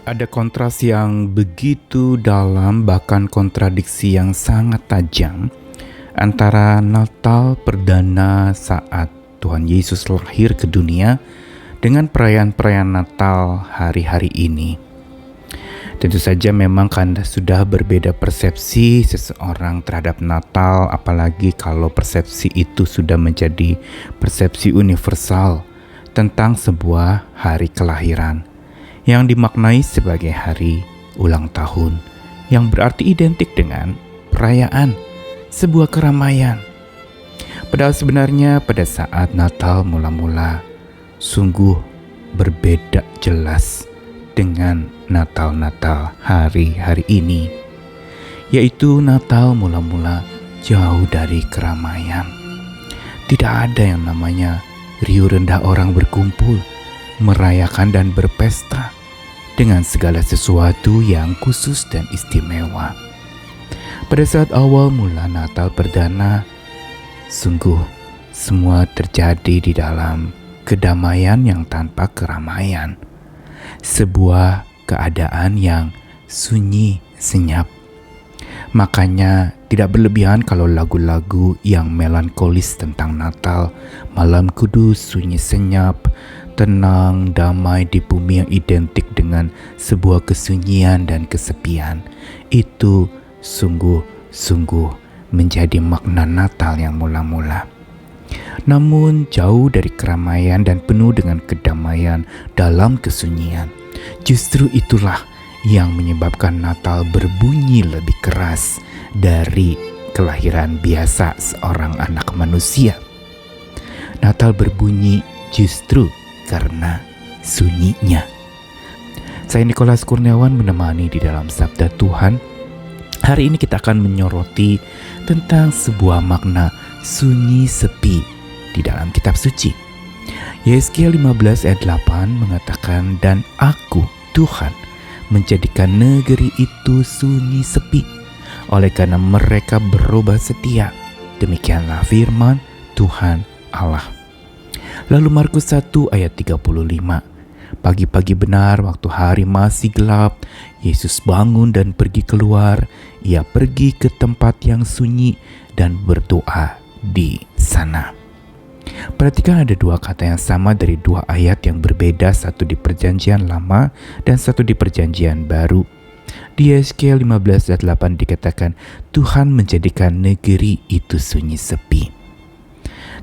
Ada kontras yang begitu dalam, bahkan kontradiksi yang sangat tajam antara Natal perdana saat Tuhan Yesus lahir ke dunia dengan perayaan-perayaan Natal hari-hari ini. Tentu saja memang karena sudah berbeda persepsi seseorang terhadap Natal, apalagi kalau persepsi itu sudah menjadi persepsi universal tentang sebuah hari kelahiran yang dimaknai sebagai hari ulang tahun, yang berarti identik dengan perayaan, sebuah keramaian. Padahal sebenarnya pada saat Natal mula-mula sungguh berbeda jelas dengan Natal-Natal hari-hari ini, yaitu Natal mula-mula jauh dari keramaian. Tidak ada yang namanya riuh rendah orang berkumpul, merayakan dan berpesta dengan segala sesuatu yang khusus dan istimewa. Pada saat awal mula Natal perdana, sungguh semua terjadi di dalam kedamaian yang tanpa keramaian. Sebuah keadaan yang sunyi senyap. Makanya tidak berlebihan kalau lagu-lagu yang melankolis tentang Natal, malam kudus, sunyi senyap, tenang, damai di bumi yang identik dengan sebuah kesunyian dan kesepian, itu sungguh-sungguh menjadi makna Natal yang mula-mula. Namun jauh dari keramaian dan penuh dengan kedamaian dalam kesunyian. Justru itulah yang menyebabkan Natal berbunyi lebih keras dari kelahiran biasa seorang anak manusia. Natal berbunyi justru karena sunyinya. Saya Nikolas Kurniawan menemani di dalam Sabda Tuhan. Hari ini kita akan menyoroti tentang sebuah makna sunyi sepi di dalam kitab suci. Yesaya 15 ayat 8 mengatakan, "Dan aku, Tuhan, menjadikan negeri itu sunyi sepi, oleh karena mereka berubah setia. Demikianlah firman Tuhan Allah." Lalu Markus 1 ayat 35. Pagi-pagi benar waktu hari masih gelap, Yesus bangun dan pergi keluar. Ia pergi ke tempat yang sunyi dan berdoa di sana. Perhatikan ada dua kata yang sama dari dua ayat yang berbeda, satu di Perjanjian Lama dan satu di Perjanjian Baru. Di Yesaya 15 ayat 8 dikatakan, Tuhan menjadikan negeri itu sunyi sepi.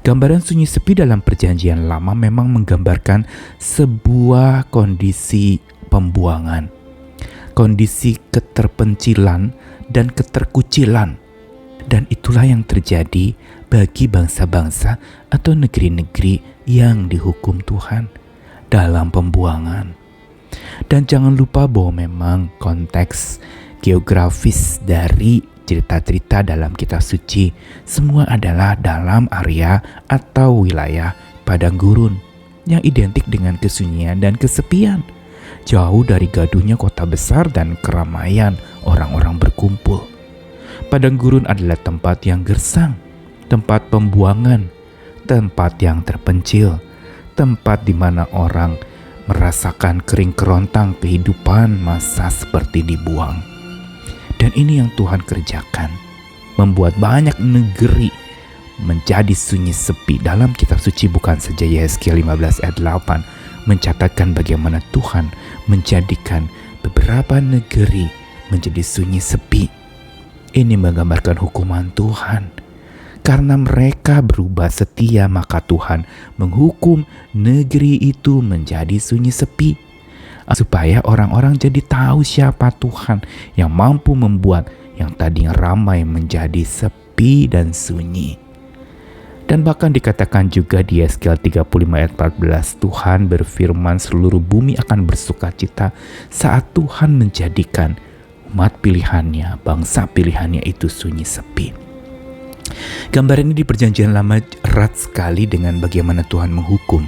Gambaran sunyi sepi dalam Perjanjian Lama memang menggambarkan sebuah kondisi pembuangan, kondisi keterpencilan dan keterkucilan. Dan itulah yang terjadi bagi bangsa-bangsa atau negeri-negeri yang dihukum Tuhan dalam pembuangan. Dan jangan lupa bahwa memang konteks geografis dari cerita-cerita dalam kitab suci semua adalah dalam area atau wilayah padang gurun yang identik dengan kesunyian dan kesepian, jauh dari gaduhnya kota besar dan keramaian orang-orang berkumpul. Padang gurun adalah tempat yang gersang, tempat pembuangan, tempat yang terpencil, tempat di mana orang merasakan kering kerontang kehidupan masa seperti dibuang. Dan ini yang Tuhan kerjakan, membuat banyak negeri menjadi sunyi sepi. Dalam kitab suci bukan saja Yesaya 15 ayat 8 mencatatkan bagaimana Tuhan menjadikan beberapa negeri menjadi sunyi sepi. Ini menggambarkan hukuman Tuhan. Karena mereka berubah setia, maka Tuhan menghukum negeri itu menjadi sunyi sepi, supaya orang-orang jadi tahu siapa Tuhan yang mampu membuat yang tadinya ramai menjadi sepi dan sunyi. Dan bahkan dikatakan juga di Yesaya 35 ayat 14, Tuhan berfirman seluruh bumi akan bersukacita saat Tuhan menjadikan umat pilihannya, bangsa pilihannya itu sunyi sepi. Gambar ini di Perjanjian Lama erat sekali dengan bagaimana Tuhan menghukum.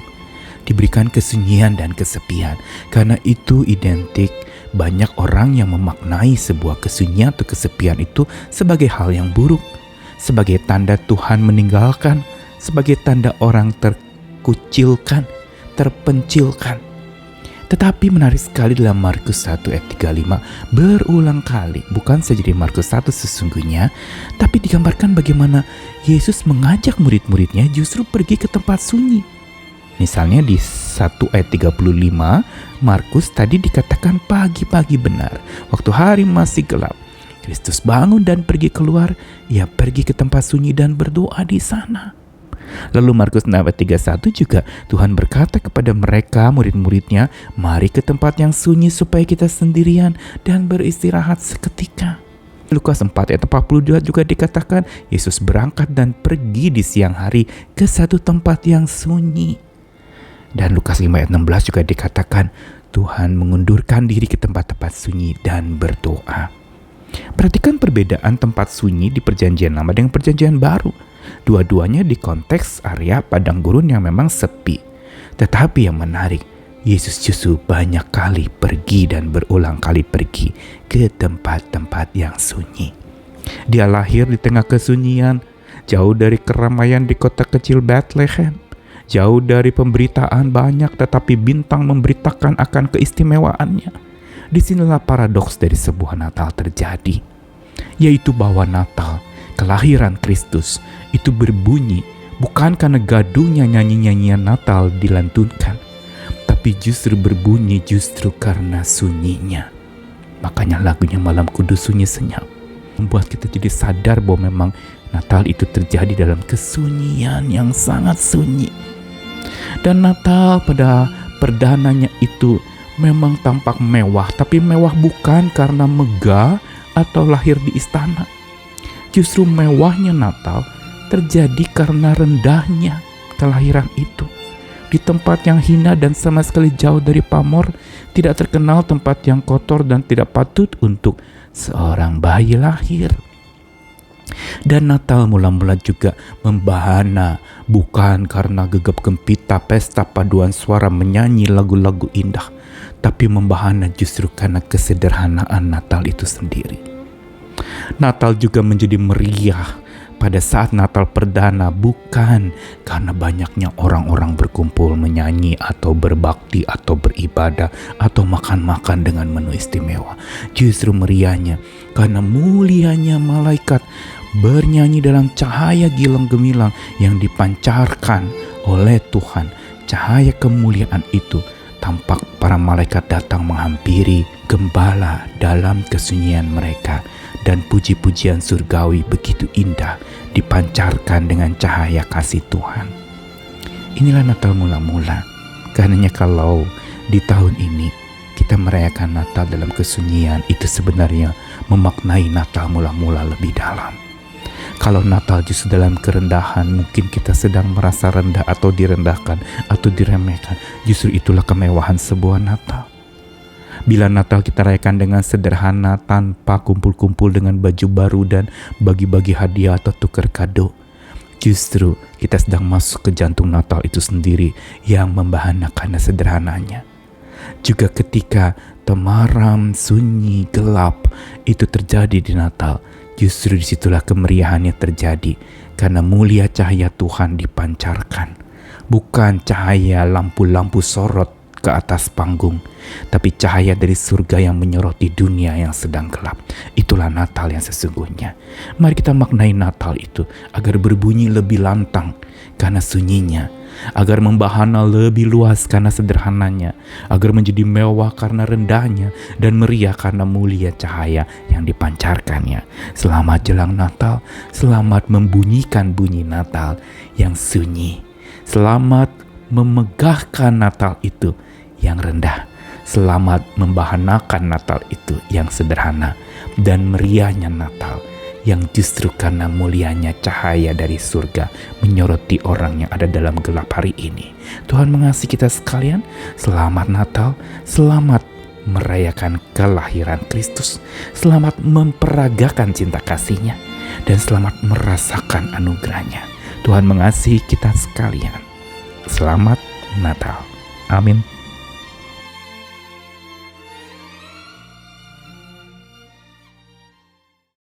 Diberikan kesunyian dan kesepian. Karena itu identik banyak orang yang memaknai sebuah kesunyian atau kesepian itu sebagai hal yang buruk, sebagai tanda Tuhan meninggalkan, sebagai tanda orang terkucilkan, terpencilkan. Tetapi menarik sekali dalam Markus 1 ayat 35 berulang kali, bukan saja di Markus 1 sesungguhnya, tapi digambarkan bagaimana Yesus mengajak murid-muridnya justru pergi ke tempat sunyi. Misalnya di 1 ayat 35 Markus tadi dikatakan pagi-pagi benar, waktu hari masih gelap, Kristus bangun dan pergi keluar. Ia pergi ke tempat sunyi dan berdoa di sana. Lalu Markus 6 ayat 31 juga Tuhan berkata kepada mereka, murid-muridnya, mari ke tempat yang sunyi supaya kita sendirian dan beristirahat seketika. Lukas 4 ayat 42 juga dikatakan Yesus berangkat dan pergi di siang hari ke satu tempat yang sunyi. Dan Lukas 5 ayat 16 juga dikatakan Tuhan mengundurkan diri ke tempat-tempat sunyi dan berdoa. Perhatikan perbedaan tempat sunyi di Perjanjian Lama dengan Perjanjian Baru. Dua-duanya di konteks area padang gurun yang memang sepi. Tetapi yang menarik, Yesus justru banyak kali pergi dan berulang kali pergi ke tempat-tempat yang sunyi. Dia lahir di tengah kesunyian, jauh dari keramaian di kota kecil Bethlehem, jauh dari pemberitaan banyak, tetapi bintang memberitakan akan keistimewaannya. Disinilah paradoks dari sebuah Natal terjadi, yaitu bahwa Natal, kelahiran Kristus, itu berbunyi bukan karena gaduhnya nyanyi-nyanyian Natal dilantunkan, tapi justru berbunyi justru karena sunyinya. Makanya lagunya Malam Kudus Sunyi Senyap membuat kita jadi sadar bahwa memang Natal itu terjadi dalam kesunyian yang sangat sunyi. Dan Natal pada perdananya itu memang tampak mewah, tapi mewah bukan karena megah atau lahir di istana. Justru mewahnya Natal terjadi karena rendahnya kelahiran itu. Di tempat yang hina dan sama sekali jauh dari pamor, tidak terkenal tempat yang kotor dan tidak patut untuk seorang bayi lahir. Dan Natal mula-mula juga membahana, bukan karena gegap gempita pesta paduan suara menyanyi lagu-lagu indah, tapi membahana justru karena kesederhanaan Natal itu sendiri. Natal juga menjadi meriah pada saat Natal perdana bukan karena banyaknya orang-orang berkumpul menyanyi atau berbakti atau beribadah atau makan-makan dengan menu istimewa. Justru meriahnya karena mulianya malaikat bernyanyi dalam cahaya gilang gemilang yang dipancarkan oleh Tuhan. Cahaya kemuliaan itu tampak para malaikat datang menghampiri gembala dalam kesunyian mereka. Dan puji-pujian surgawi begitu indah dipancarkan dengan cahaya kasih Tuhan. Inilah Natal mula-mula. Karenanya kalau di tahun ini kita merayakan Natal dalam kesunyian, itu sebenarnya memaknai Natal mula-mula lebih dalam. Kalau Natal justru dalam kerendahan, mungkin kita sedang merasa rendah atau direndahkan atau diremehkan. Justru itulah kemewahan sebuah Natal. Bila Natal kita rayakan dengan sederhana tanpa kumpul-kumpul dengan baju baru dan bagi-bagi hadiah atau tukar kado, justru kita sedang masuk ke jantung Natal itu sendiri yang membahana karena sederhananya. Juga ketika temaram, sunyi, gelap itu terjadi di Natal, justru disitulah kemeriahannya terjadi karena mulia cahaya Tuhan dipancarkan. Bukan cahaya lampu-lampu sorot ke atas panggung, tapi cahaya dari surga yang menyoroti dunia yang sedang gelap. Itulah Natal yang sesungguhnya. Mari kita maknai Natal itu agar berbunyi lebih lantang karena sunyinya, agar membahana lebih luas karena sederhananya, agar menjadi mewah karena rendahnya, dan meriah karena mulia cahaya yang dipancarkannya. Selamat jelang Natal, selamat membunyikan bunyi Natal yang sunyi. Selamat memegahkan Natal itu yang rendah. Selamat membahanakan Natal itu yang sederhana, dan meriahnya Natal yang justru karena mulianya cahaya dari surga menyoroti orang yang ada dalam gelap hari ini. Tuhan mengasihi kita sekalian. Selamat Natal, selamat merayakan kelahiran Kristus, selamat memperagakan cinta kasih-Nya, dan selamat merasakan anugerah-Nya. Tuhan mengasihi kita sekalian. Selamat Natal. Amin.